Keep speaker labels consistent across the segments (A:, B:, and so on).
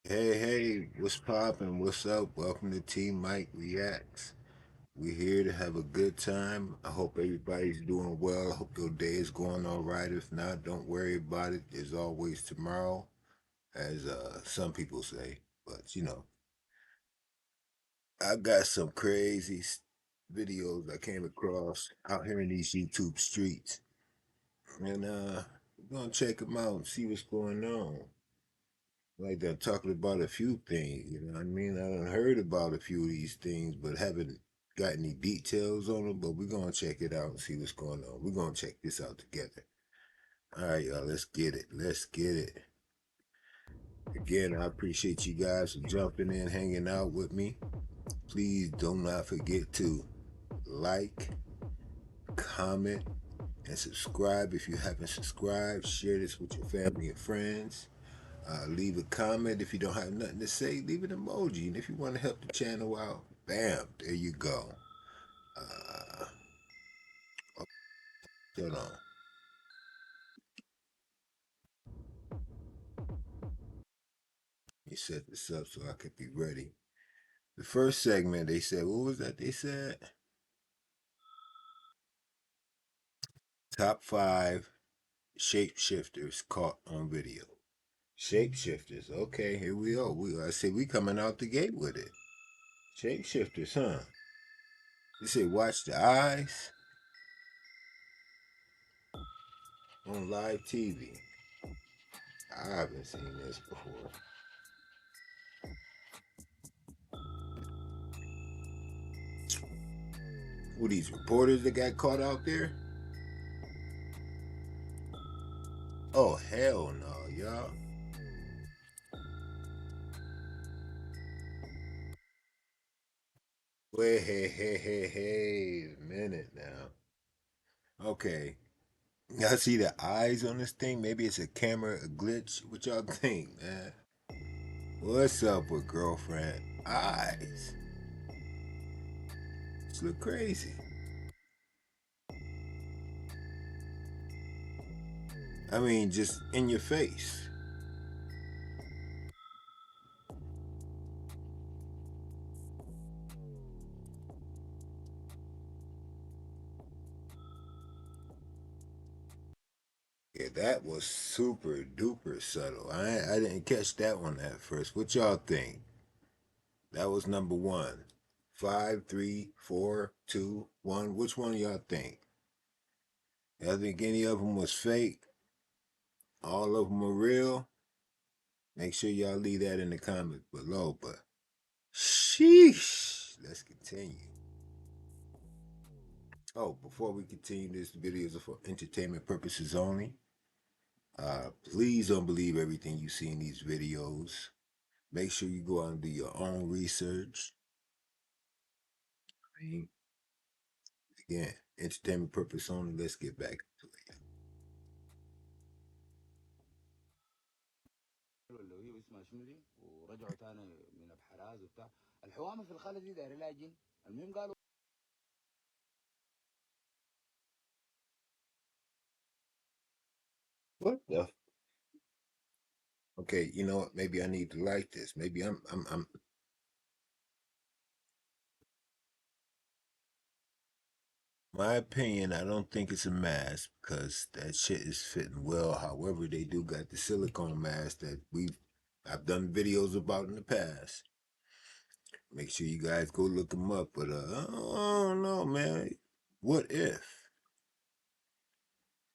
A: Hey, what's poppin'? What's up? Welcome to Team Mike Reacts. We're here to have a good time. I hope everybody's doing well. I hope your day is going all right. If not, don't worry about it. There's always tomorrow, as some people say. But I got some crazy videos I came across out here in these YouTube streets, and we're gonna check them out and see what's going on. Like they're talking about a few things, you know what I mean? I done heard about a few of these things, but haven't got any details on them. But we're gonna check it out and see what's going on. We're gonna check this out together. All right, y'all, let's get it. Let's get it. Again, I appreciate you guys for jumping in, hanging out with me. Please do not forget to like, comment, and subscribe if you haven't subscribed. Share this with your family and friends. Leave a comment. If you don't have nothing to say, leave an emoji. And if you want to help the channel out, bam, there you go. Uh, Hold on. You set this up so I could be ready. The first segment, they said, what was that they said? Top 5 shapeshifters caught on video. Shapeshifters. Okay, here we go. I say we coming out the gate with it. Shapeshifters, huh? They say watch the eyes on live TV. I haven't seen this before. Who these reporters that got caught out there? Oh hell no, y'all. Wait, hey, a minute now. Okay, y'all see the eyes on this thing? Maybe it's a camera a glitch. What y'all think, man? What's up with girlfriend eyes? This look crazy. I mean, just in your face. Yeah, that was super duper subtle. I didn't catch that one at first. What y'all think? That was number one. Five, three, four, two, one. Which one y'all think? Y'all think any of them was fake? All of them are real? Make sure y'all leave that in the comments below. But sheesh, let's continue. Oh, before we continue, this video is for entertainment purposes only. Please don't believe everything you see in these videos. Make sure you go out and do your own research. Again, entertainment purpose only. Let's get back to it.
B: اللي هي اسمها شنو دي ورجعوا تاني من ابحراز وبتاع الحوامه في الخاله دي داير لها جن. المهم قالوا
A: What the? Okay, you know what? Maybe I need to like this. Maybe I'm. My opinion, I don't think it's a mask because that shit is fitting well. However, they do got the silicone mask that I've done videos about in the past. Make sure you guys go look them up. But I don't know, man. What if?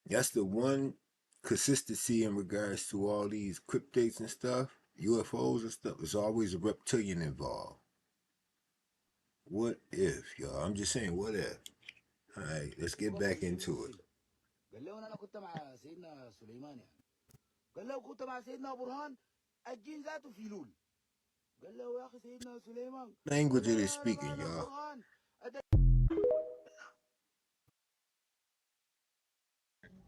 A: That's the one consistency in regards to all these cryptids and stuff, UFOs and stuff. There's always a reptilian involved. What if, y'all? I'm just saying, what if? All right, let's get back
B: بس
A: into it.
B: بيمثل. قال له انا كنت مع سيدنا سليمان يعني. قال له كنت مع سيدنا برهان. الجن ذاته في لول. قال له يا اخي سيدنا سليمان. قال
A: Language
B: له
A: are they
B: لا انا
A: speaking,
B: ما انا
A: y'all?
B: برهان.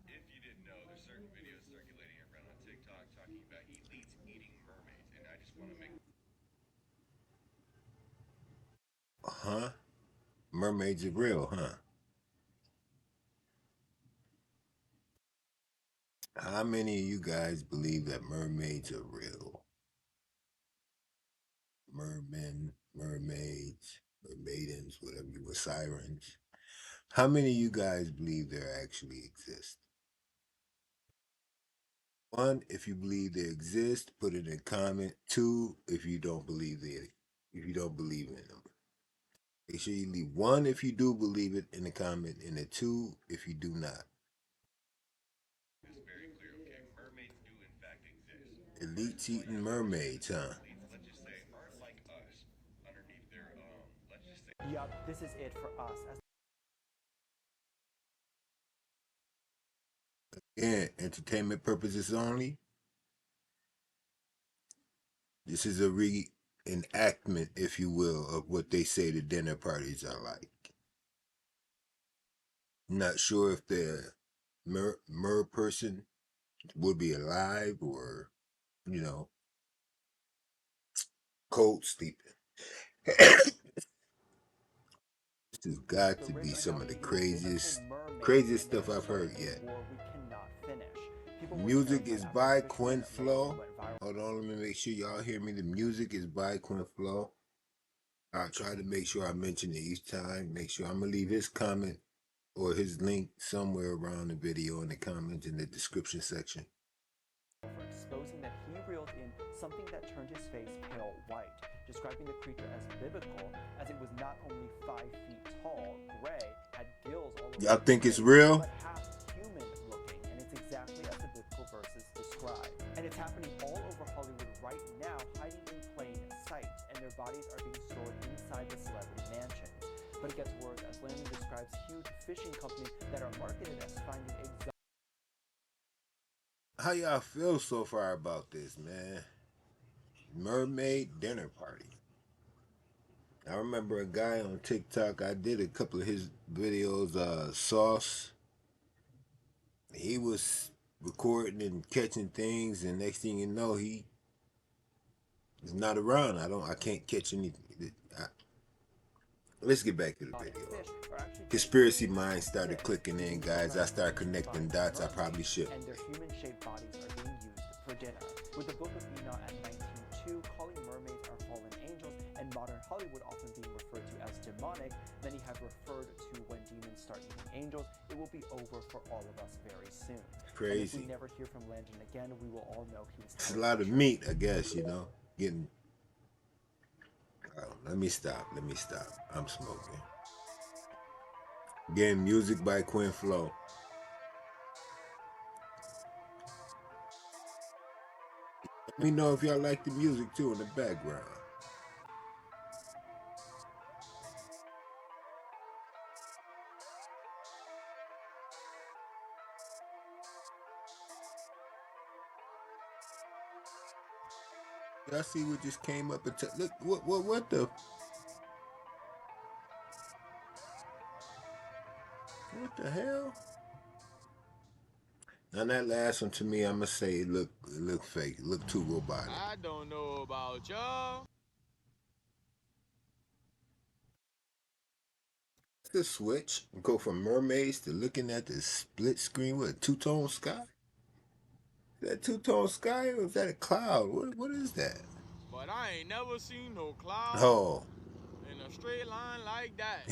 C: If you didn't know, there's certain videos circulating around on TikTok talking about elites eating mermaids, and I just want to make
A: Huh? Mermaids are real, huh? How many of you guys believe that mermaids are real? mermen, mermaids, mermaidens, whatever you were, sirens. How many of you guys believe there actually exist? One, if you believe they exist, put it in comment. Two, if you don't believe in them. Make sure you leave one if you do believe it in the comment, and a two if you do not.
C: It's very clear. Okay, mermaids do in fact exist.
A: Elites
C: But
A: eating
C: those
A: mermaids, huh?
C: elites, let's just say, aren't like us underneath their let's just say.
D: Yup, this is it for us.
A: Again, entertainment purposes only. This is a reenactment, if you will, of what they say the dinner parties are like. Not sure if the mer person would be alive or, you know, cold sleeping. This has got to be some of the craziest stuff I've heard yet. Music is by Quinn Flow. Hold on, let me make sure y'all hear me. The music is by Quinn Flow. I'll try to make sure I mention it each time. Make sure I'm gonna leave his comment or his link somewhere around the video in the comments in the description section.
D: For exposing that he reeled in something that turned his face pale white, describing the creature as biblical, as it was not only 5 feet tall, gray, had gills all over.
A: Y'all think it's real?
D: But half human looking, and it's exactly as the biblical verses describe. And it's happening all over Hollywood right now, hiding in plain sight, and their bodies are being stored inside the celebrity mansions. But it gets worse as Landon describes huge fishing companies that are marketed as finding exotic.
A: How y'all feel so far about this, man? Mermaid dinner party. I remember a guy on TikTok, I did a couple of his videos, Sauce. He was recording and catching things, and next thing you know, he is not around. I can't catch anything. Let's get back to the video. Conspiracy minds started clicking in, guys. I started connecting dots I probably shouldn't.
D: And their human-shaped bodies are being used for dinner. With the Book of Enoch at 19:2 calling mermaids are fallen angels, and modern Hollywood often being referred to as demonic, many have referred to when demons start eating angels, it will be over for all of us very soon.
A: Crazy.
D: And if we never hear from Landon again, we will all know he was.
A: It's a lot of meat, I guess, you know. Getting. Oh, let me stop. I'm smoking. Again, music by Quinn Flow. Let me know if y'all like the music too in the background. Y'all see what just came up and look what the hell? Now that last one to me, I'ma say it look fake, it look too robotic.
E: I don't know about y'all.
A: The switch go from mermaids to looking at the split screen with a two-tone sky. Is that two-tone sky or is that a cloud? What is that?
E: But I ain't never seen no cloud
A: Oh.
E: in a straight line like that.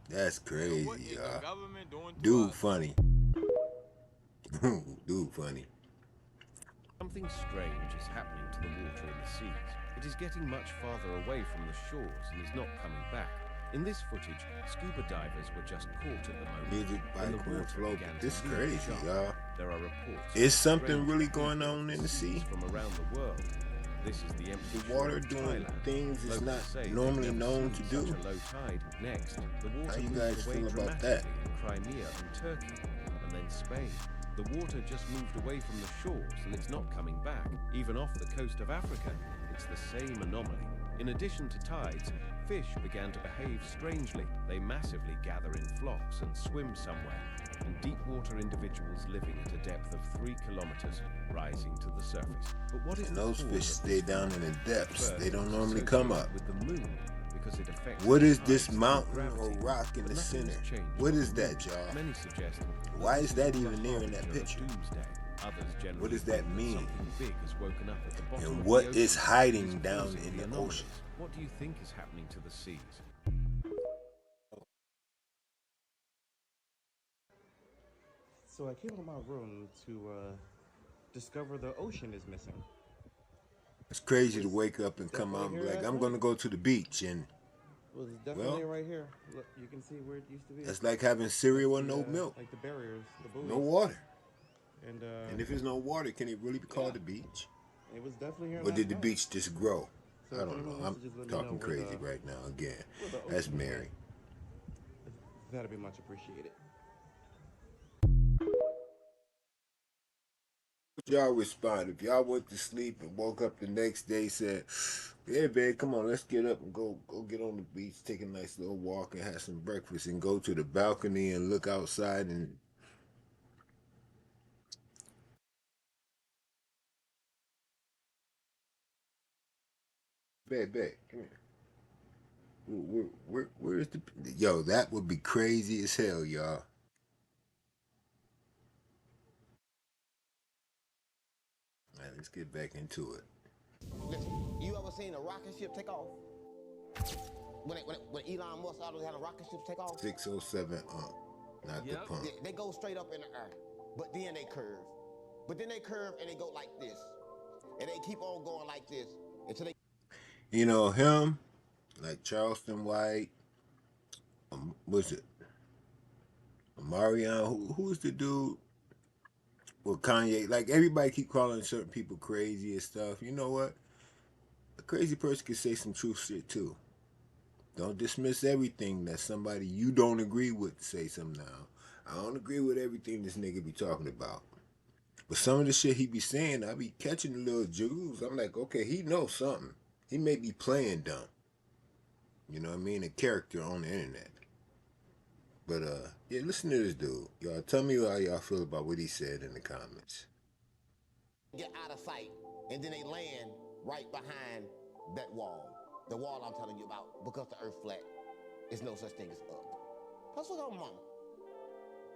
A: That's crazy,
E: What is
A: y'all.
E: the government doing to
A: Dude
E: us?
A: funny. Dude funny.
F: Something strange is happening to the water in the seas. It is getting much farther away from the shores and is not coming back. In this footage, scuba divers were just caught at the moment.
A: Music by
F: when the
A: Quinn
F: water
A: Flow.
F: began
A: This
F: to leave
A: crazy,
F: sharp.
A: y'all.
F: There are reports.
A: Is
F: of
A: something
F: strange
A: really going on in the
F: species
A: sea?
F: from around the world. This is the empty
A: The water
F: shore of
A: doing
F: Thailand.
A: things it's
F: Locals
A: not
F: say they've
A: normally
F: never
A: known
F: seen
A: to do.
F: such a low tide. Next, the water
A: How you
F: moved
A: guys
F: away
A: feel about
F: dramatically
A: that?
F: in Crimea and Turkey, and then Spain. The water just moved away from the shores and it's not coming back. Even off the coast of Africa, it's the same anomaly. In addition to tides, fish began to behave strangely. They massively gather in flocks and swim somewhere, and deep water individuals living at a depth of 3 kilometers rising to the surface. But what is
A: And
F: the
A: those
F: cause
A: fish
F: of
A: stay
F: this
A: down in the depths.
F: First,
A: They don't
F: it's
A: normally come
F: associated
A: up.
F: with the moon because it affects
A: What
F: the
A: is
F: tides
A: this
F: through
A: mountain
F: gravity.
A: or rock in
F: But
A: the
F: nothing has
A: center?
F: changed
A: What
F: on
A: is
F: the
A: that,
F: moon.
A: y'all?
F: Many suggest
A: Why
F: this
A: is that
F: the
A: even there in that
F: harbinger of
A: picture?
F: doomsday. Others generally
A: What does
F: think
A: that mean?
F: something big has woken up at the bottom
A: And
F: of
A: what
F: the ocean.
A: is hiding
F: It's
A: down
F: causing
A: in the
F: anomalies.
A: ocean?
F: What do you think is happening to the seas?
G: So I came to my room to discover the ocean is missing.
A: It's crazy to
G: Was
A: wake up and come
G: definitely
A: out and be
G: here
A: like,
G: last
A: I'm
G: night.
A: going to go to the beach. And,
G: Was definitely
A: well,
G: right here. Look, you can see where it used to be.
A: that's like having
G: That's
A: cereal and
G: the
A: no milk,
G: like the barriers, the buoys,
A: no water.
G: and
A: And if there's no water, can it really be called a beach?
G: it was definitely here
A: Or
G: last
A: did the
G: night.
A: beach just grow?
G: So
A: I
G: if
A: don't
G: anyone
A: know.
G: wants
A: I'm
G: to just let me know
A: talking crazy right now again.
G: where the
A: That's
G: ocean is
A: Mary.
G: at, that'd be much appreciated.
A: Y'all respond. If y'all went to sleep and woke up the next day, said, "Yeah, babe, come on, let's get up and go get on the beach, take a nice little walk, and have some breakfast, and go to the balcony and look outside and." Babe, come here. Where's the? Yo, that would be crazy as hell, y'all. All right, let's get back into it.
H: Listen, you ever seen a rocket ship take off? When Elon Musk always had a rocket ship take off,
A: 607 not the
E: Yep.
A: pump.
H: they go straight up in the air, but then they curve. But then they curve and they go like this. And they keep on going like this until they
A: You know him, like Charleston White. Was it Marion? Who's the dude? Well, Kanye. Like everybody keep calling certain people crazy and stuff. You know what? A crazy person can say some true shit too. Don't dismiss everything that somebody you don't agree with say something now. I don't agree with everything this nigga be talking about. But some of the shit he be saying, I be catching the little jewels. I'm like, okay, he knows something. He may be playing dumb. You know what I mean? A character on the internet. But yeah, listen to this dude. Y'all tell me how y'all feel about what he said in the comments.
H: get out of sight, and then they land right behind that wall. The wall I'm telling you about, because the earth flat, there's no such thing as up. Let's look at mama.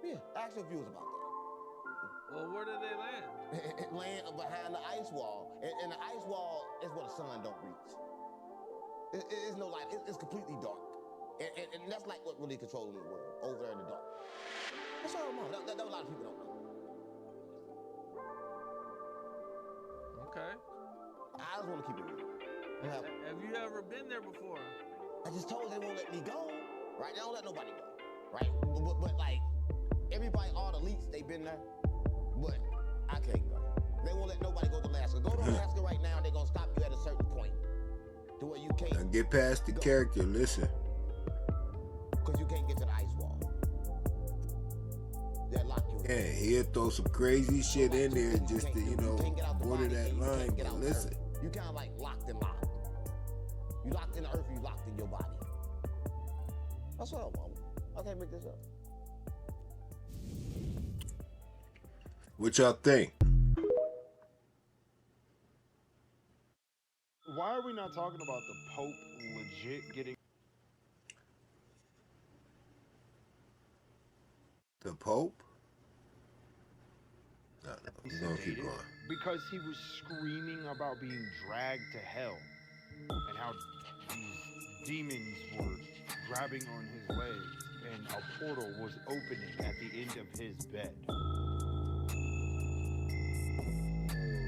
H: Yeah, ask your viewers about that.
E: Well, where did they land?
H: Land behind the ice wall, and the ice wall is where the sun don't reach. It's no light. It's completely dark, and that's like what really controlling the world over there in the dark. That's all I'm on. That a lot of people don't know.
E: Okay.
H: I just want to keep it real.
E: Have you ever been there before?
H: I just told them they won't let me go. Right? They don't let nobody go. Right? But like everybody, all the elites, they been there. But I can't go. They won't let nobody go to Alaska. Go to Alaska right now, they're gonna stop you at a certain point. To where you can't
A: Now get past the character, listen.
H: because you can't get to the ice wall. They'll lock you in.
A: Yeah, he'll throw some crazy shit in there just to, you know, border that line. But listen,
H: You kind of like locked and locked. You locked in the earth, you locked in your body. That's what I want. I can't make this up.
A: what y'all think?
I: Why are we not talking about the Pope legit getting
A: The Pope? No, we're gonna keep
I: sedated?
A: going.
I: Because he was screaming about being dragged to hell and how these demons were grabbing on his legs and a portal was opening at the end of his bed.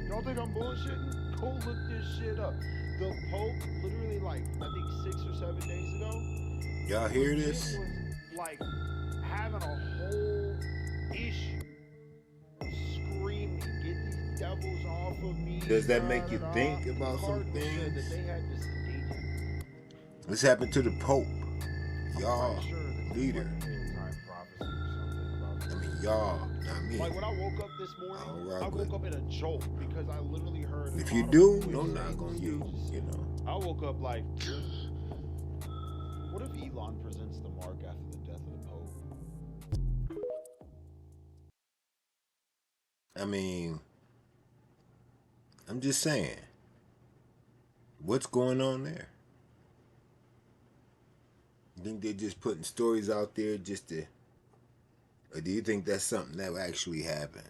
I: Y'all think I'm bullshitting? Go look this shit up. The Pope, literally, like, I think 6 or 7 days ago,
A: Y'all hear
I: legit
A: this?
I: was like having a whole issue, screaming, "Get these devils off of me!"
A: Does that make you
I: da-da-da.
A: think about
I: The
A: some
I: Cardinal said
A: things?
I: that they had to sedate him.
A: This happened to the Pope.
I: I'm
A: Y'all
I: pretty sure that
A: leader.
I: like an end-time prophecy or something about
A: I
I: this.
A: mean, y'all, not me.
I: Like when I woke up this morning,
A: I don't
I: I
A: rock
I: woke
A: with.
I: up in a jolt because I literally heard. an
A: If you
I: audible
A: do,
I: voice
A: don't
I: say
A: knock on
I: these
A: you.
I: stages.
A: You know.
I: I woke up like, what if Elon presents the mark after the death of the Pope?
A: I mean, I'm just saying. What's going on there? You think they're just putting stories out there just to, or do you think that's something that will actually happen?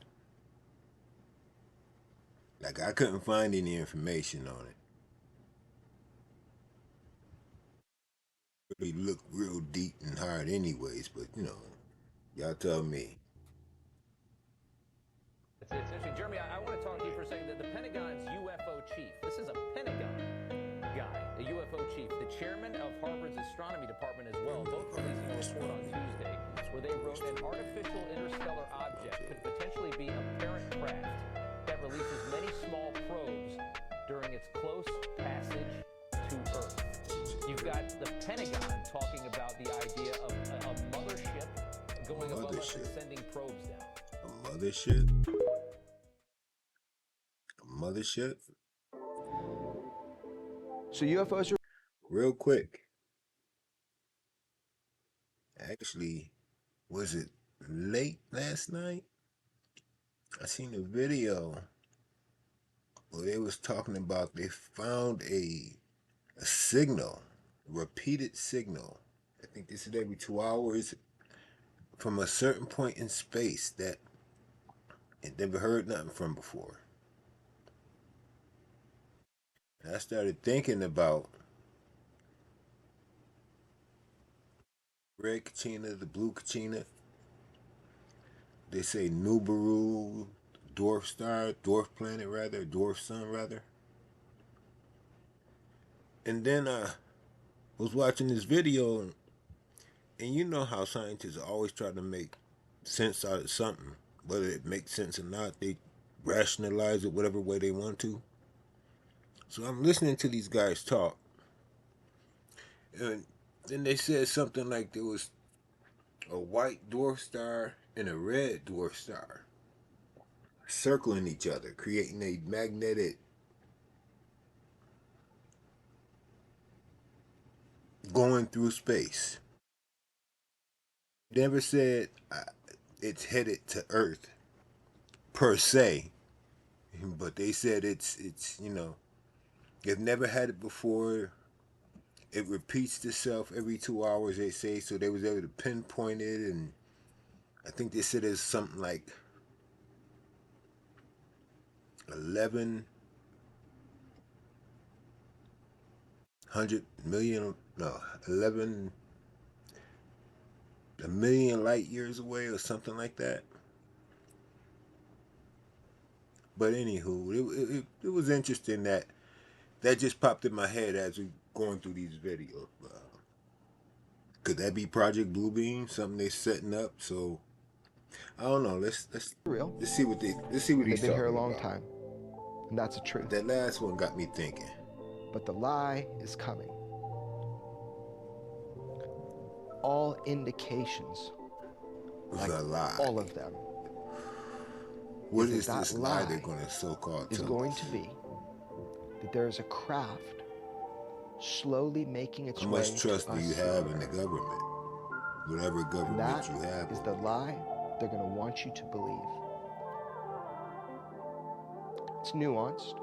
A: Like, I couldn't find any information on it. Really look real deep and hard, anyways. But y'all tell me.
J: It's interesting. Jeremy, I want to talk to you for a second. The Pentagon's UFO chief, this is a Pentagon guy, a UFO chief, the chairman of Harvard's astronomy department as well, both releasing a report on Tuesday where they wrote an artificial interstellar object could potentially be a parent craft that releases many small probes during its close passage to Earth. You've got the Pentagon talking about the idea of a mothership going above us and sending probes down.
A: A mothership? A mothership?
K: So UFOs are...
A: Real quick. Actually, was it late last night? I seen a video where they was talking about they found a signal, a repeated signal. I think they said every 2 hours from a certain point in space that it never heard nothing from before. And I started thinking about red Kachina, the blue Kachina. They say Nubaru, dwarf star, dwarf planet rather, dwarf sun rather. And then I was watching this video, and you know how scientists always try to make sense out of something, whether it makes sense or not. They rationalize it whatever way they want to. So I'm listening to these guys talk, and then they said something like there was a white dwarf star and a red dwarf star circling each other, creating a magnetic going through space. Never said it's headed to Earth per se, but they said it's they've never had it before. It repeats itself every 2 hours, they say, so they was able to pinpoint it. And I think they said it's something like 11 a million light years away or something like that. But anywho, it was interesting that just popped in my head as we going through these videos. Could that be Project Bluebeam? Something they're setting up? So I don't know. Let's
K: real.
A: Let's see what he's
K: They've been
A: talking
K: here a long
A: about.
K: time, and that's the truth.
A: That last one got me thinking.
K: But the lie is coming. All indications, like
A: the lie.
K: all of them.
A: What is this lie they're going to so-called
K: is
A: tell
K: going
A: us?
K: to be that there is a craft slowly making its
A: How
K: way
A: much trust
K: to
A: do you
K: us.
A: have in the government? Whatever
K: And
A: government
K: that
A: you have.
K: is the lie they're going to want you to believe. It's nuanced,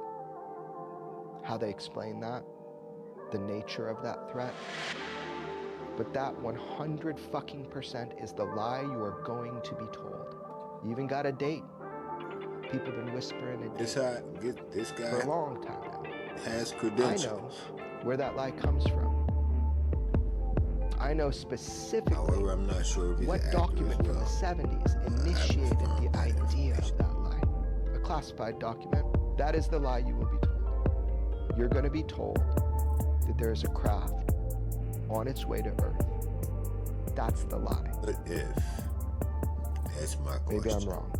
K: how they explain that, the nature of that threat. But that 100% is the lie you are going to be told. You even got a date. People have been whispering a date
A: This guy
K: for a long time now.
A: has
K: I
A: credentials.
K: know where that lie comes from. I know specifically
A: However, I'm not sure if he's
K: what
A: an actor
K: document
A: as
K: from the
A: well.
K: 70s initiated the idea of that lie. A classified document. That is the lie you will be told. You're going to be told that there is a craft on its way to Earth. That's the lie.
A: What if? That's my question.
K: Maybe I'm wrong.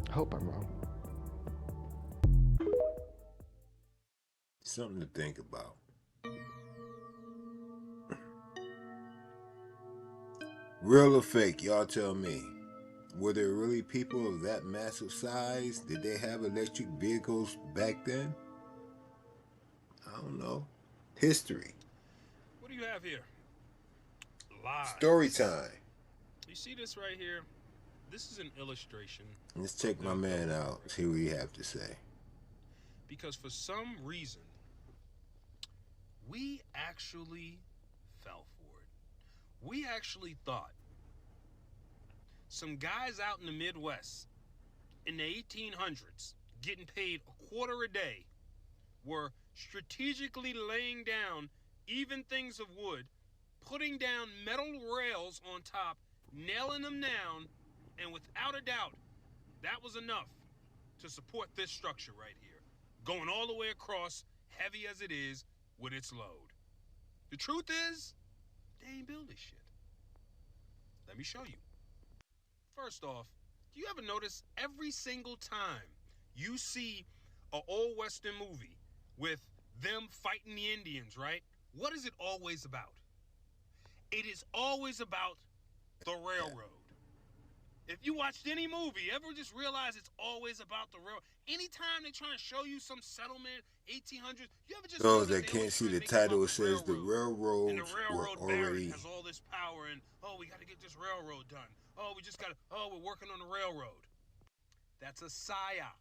K: I hope I'm wrong.
A: Something to think about. Real or fake, y'all tell me. Were there really people of that massive size? Did they have electric vehicles back then? I don't know. History.
L: What do you have here? Lies.
A: Story time.
L: You see this right here? This is an illustration.
A: Let's check my man out. See what he have to say.
L: Because for some reason, we actually fell for it. We actually thought some guys out in the Midwest in the 1800s, getting paid $0.25 a day, were strategically laying down even things of wood, putting down metal rails on top, nailing them down, and without a doubt, that was enough to support this structure right here, going all the way across, heavy as it is, with its load. The truth is, they ain't build this shit. Let me show you. First off, do you ever notice every single time you see an old Western movie with them fighting the Indians, right? What is it always about? It is always about the railroad. If you watched any movie, ever just realize it's always about the railroad? Anytime they try to show you some settlement, 1800s, you ever just
A: Those
L: notice
A: that
L: they
A: can't
L: always
A: see
L: try to
A: the
L: make it about
A: title, it
L: the
A: says the
L: railroad? And the
A: railroads were
L: railroad baron
A: already.
L: has all this power, and oh, we got to get this railroad done. Oh, we're working on the railroad. That's a psyop.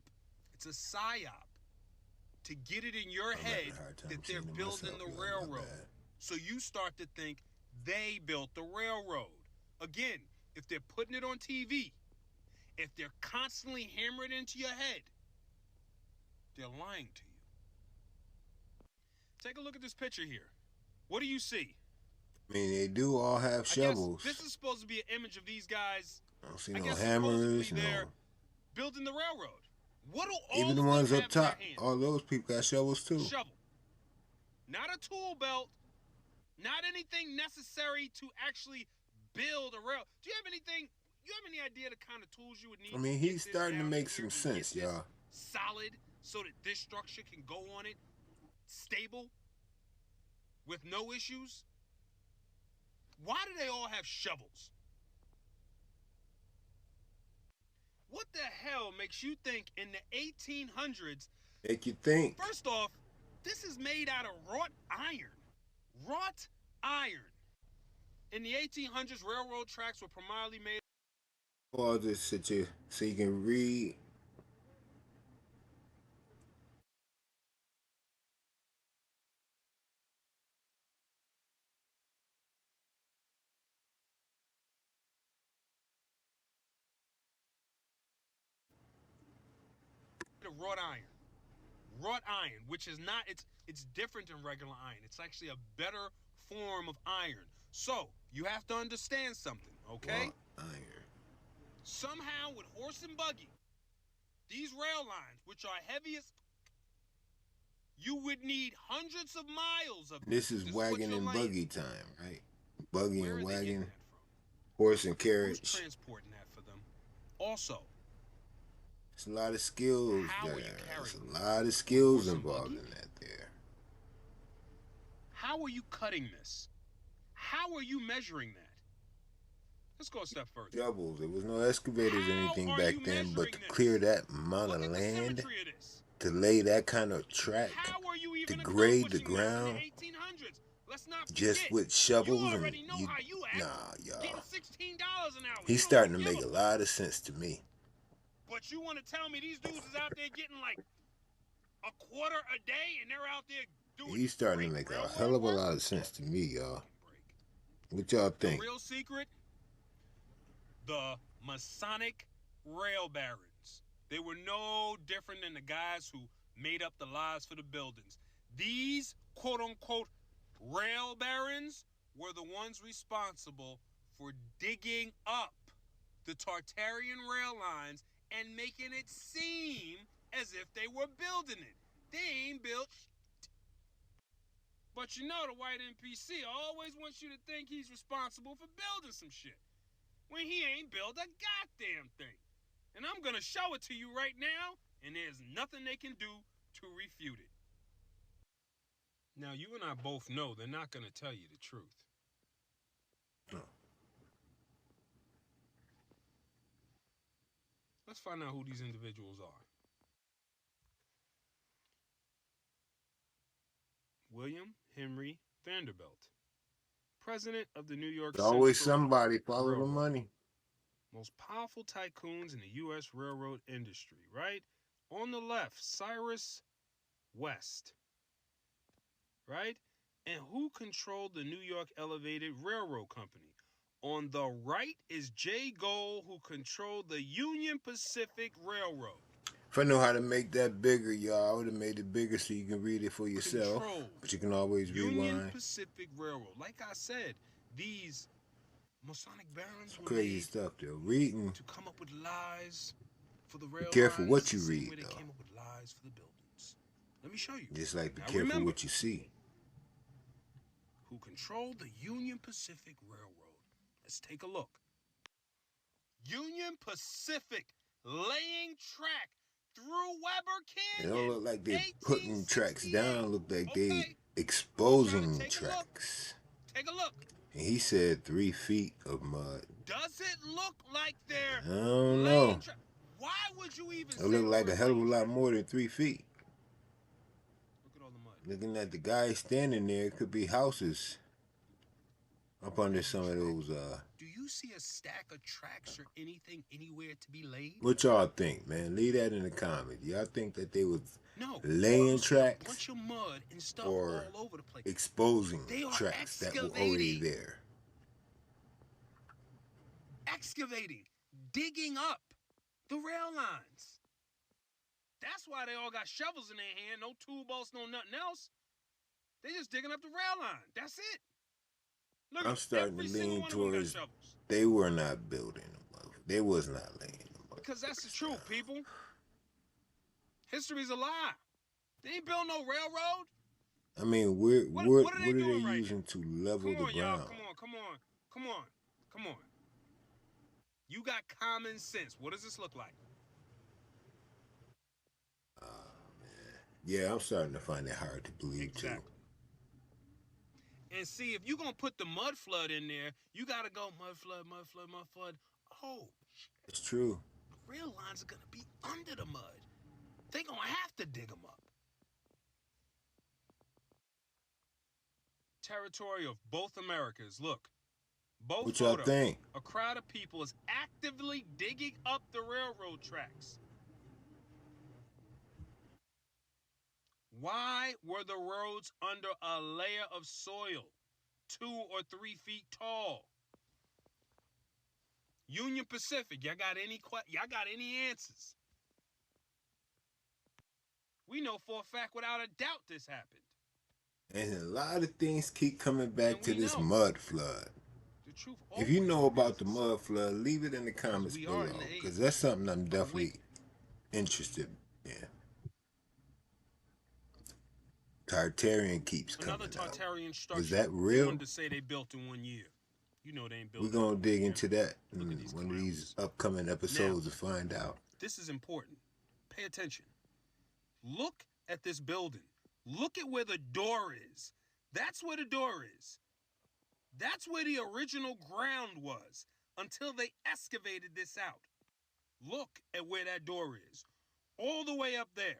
L: It's a psyop to get it in your head that they're building the railroad. So you start to think they built the railroad. Again, if they're putting it on TV, if they're constantly hammering it into your head, they're lying to you. Take a look at this picture here. What do you see?
A: I mean, they do all have shovels.
L: I guess this is supposed to be an image of these guys.
A: I don't see no hammers, no.
L: Building the railroad. What do all
A: Even the
L: of
A: ones
L: them
A: up
L: have in their
A: top,
L: hands?
A: all those people got shovels too.
L: Shovel. Not a tool belt. Not anything necessary to actually build a rail. Do you have anything? You have any idea the kind of tools you would need?
A: I mean, he's starting to make some sense, y'all.
L: Solid, so that this structure can go on it, stable, with no issues. Why do they all have shovels? What the hell makes you think in the 1800s?
A: Make you think.
L: First off, this is made out of wrought iron. Wrought iron. In the 1800s, railroad tracks were primarily made.
A: I'll just sit you so you can read.
L: Wrought iron. Wrought iron, which is not, it's different than regular iron. It's actually a better form of iron. So, you have to understand something, okay?
A: Wrought iron.
L: Somehow, with horse and buggy, these rail lines, which are heavy as, you would need hundreds of miles of.
A: This is wagon and buggy time, right? Buggy and wagon, horse and carriage.
L: Who's transporting that for them? Also,
A: it's a lot of skills there. There's a lot of skills involved in that there.
L: How are you cutting this? How are you measuring that? Let's go a step further.
A: Shovels. There was no excavators or anything back then, but to clear that amount of land, to lay that kind of track, to grade the ground, just with shovels and nah, y'all. He's starting to make a lot of sense to me.
L: But you want to tell me these dudes is out there getting like $0.25 a day and they're out there doing.
A: He's starting to make a hell of a lot of sense to me, y'all. What y'all think?
L: The real secret? The Masonic rail barons. They were no different than the guys who made up the lies for the buildings. These quote-unquote rail barons were the ones responsible for digging up the Tartarian rail lines and making it seem as if they were building it. They ain't built shit. But you know the white NPC always wants you to think he's responsible for building some shit, when he ain't built a goddamn thing. And I'm gonna show it to you right now, and there's nothing they can do to refute it. Now, you and I both know they're not gonna tell you the truth.
A: No.
L: Let's find out who these individuals are. William Henry Vanderbilt, president of the New York
A: There's always
L: Central
A: somebody follow
L: Railroad.
A: the money.
L: Most powerful tycoons in the U.S. railroad industry, right? On the left, Cyrus West, right? And who controlled the New York Elevated Railroad Company? On the right is Jay Gold, who controlled the Union Pacific Railroad.
A: If I know how to make that bigger, y'all, I would have made it bigger so you can read it for yourself.
L: Control.
A: But you can always
L: Union
A: rewind.
L: Pacific Railroad. Like I said, these Masonic barons were
A: Crazy
L: made
A: stuff they're reading.
L: to come up with lies for the rail
A: Be careful
L: lines,
A: what you
L: the same
A: read,
L: way they
A: though.
L: came up with lies for the buildings. Let me show you.
A: Just like be
L: Now,
A: careful
L: remember,
A: what you see.
L: Who controlled the Union Pacific Railroad. Let's take a look. Union Pacific laying track through Weber
A: It
L: Canyon.
A: don't look like they're putting tracks
L: 1868.
A: down. Look like they
L: Okay.
A: exposing
L: Take a look.
A: tracks.
L: Take a look.
A: And he said 3 feet of mud.
L: Does it look like they're
A: I don't
L: laying
A: know.
L: Why would you even
A: It
L: say
A: looked
L: the
A: like a
L: word
A: hell of a
L: laying
A: lot
L: track?
A: more than 3 feet.
L: Look at all the mud.
A: Looking at the guy standing there, it could be houses up under some of those.
L: Do you see a stack of tracks or anything anywhere to be laid?
A: What y'all think, man? Leave that in the comments. Y'all think that they was
L: No.
A: laying
L: You see
A: tracks
L: a bunch of mud and stuff
A: or
L: all over the place.
A: exposing
L: They are
A: tracks that were already there?
L: Excavating, digging up the rail lines. That's why they all got shovels in their hand, no tool bolts, no nothing else. They just digging up the rail line. That's it. Look,
A: I'm starting to
L: every single
A: lean
L: one of them got
A: towards
L: shovels.
A: they were not building them. They was not laying them up.
L: Because that's the truth, people. History's a lie. They ain't build no railroad.
A: I mean, what are they using to level
L: Come on,
A: the
L: y'all.
A: ground?
L: Come on. You got common sense. What does this look like?
A: Yeah, I'm starting to find it hard to believe too.
L: And see, if you're going to put the mud flood in there, you got to go mud flood. Oh,
A: It's true.
L: the rail lines are going to be under the mud. They're going to have to dig them up. Territory of both Americas. Look, both
A: What y'all
L: photos.
A: think?
L: A crowd of people is actively digging up the railroad tracks. Why were the roads under a layer of soil 2 or 3 feet tall? Union Pacific, y'all got any answers? We know for a fact, without a doubt, this happened.
A: And a lot of things keep coming back to this mud flood.
L: The truth
A: If you know about the mud flood, leave it in the comments below, because that's something I'm definitely interested in. Tartarian keeps coming
L: Another Tartarian
A: out.
L: structure.
A: Was that
L: They
A: real?
L: wanted to say they built in 1 year. You know they ain't built.
A: We're going to dig into that in one of these upcoming episodes to find out.
L: This is important. Pay attention. Look at this building. Look at where the door is. That's where the door is. That's where the original ground was until they excavated this out. Look at where that door is. All the way up there.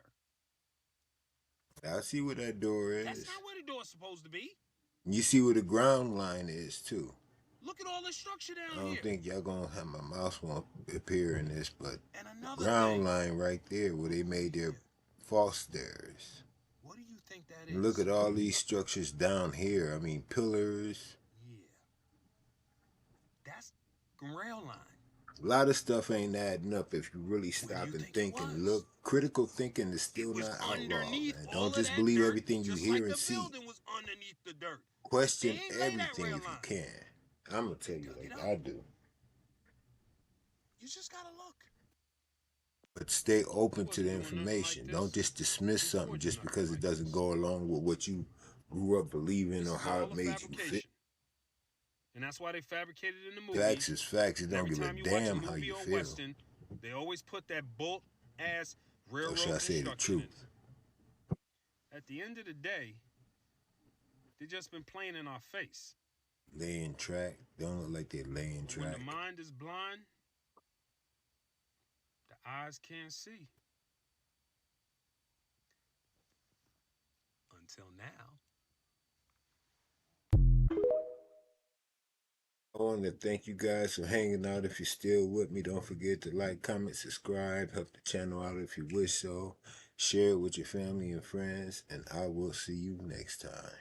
A: I see where that door is.
L: That's not where the door's supposed to be.
A: You see where the ground line is too.
L: Look at all the structure down here.
A: I don't think y'all gonna have my mouse won't appear in this, but the ground line right there where they made their false stairs.
L: What do you think that is?
A: And look at all these structures down here. I mean, pillars.
L: Yeah. That's rail line.
A: A lot of stuff ain't adding up if you really stop and think and look. Critical thinking is still not outlawed. Man. Don't just believe everything you hear and see. Question everything if you can. I'm going to tell you like I do.
L: You just got to look.
A: But stay open to the information. Don't just dismiss something just because it doesn't go along with what you grew up believing or how it made you feel.
L: And that's why they fabricated in the movie.
A: Facts is facts. It don't give a damn how you feel.
L: Western, they always put that bolt-ass railroad
A: or should I say the truth?
L: At the end of the day, they just been playing in our face.
A: Laying track. Don't look like they're laying track.
L: When the mind is blind, the eyes can't see. Until now.
A: I want to thank you guys for hanging out. If you're still with me, don't forget to like, comment, subscribe, help the channel out if you wish so. Share it with your family and friends, and I will see you next time.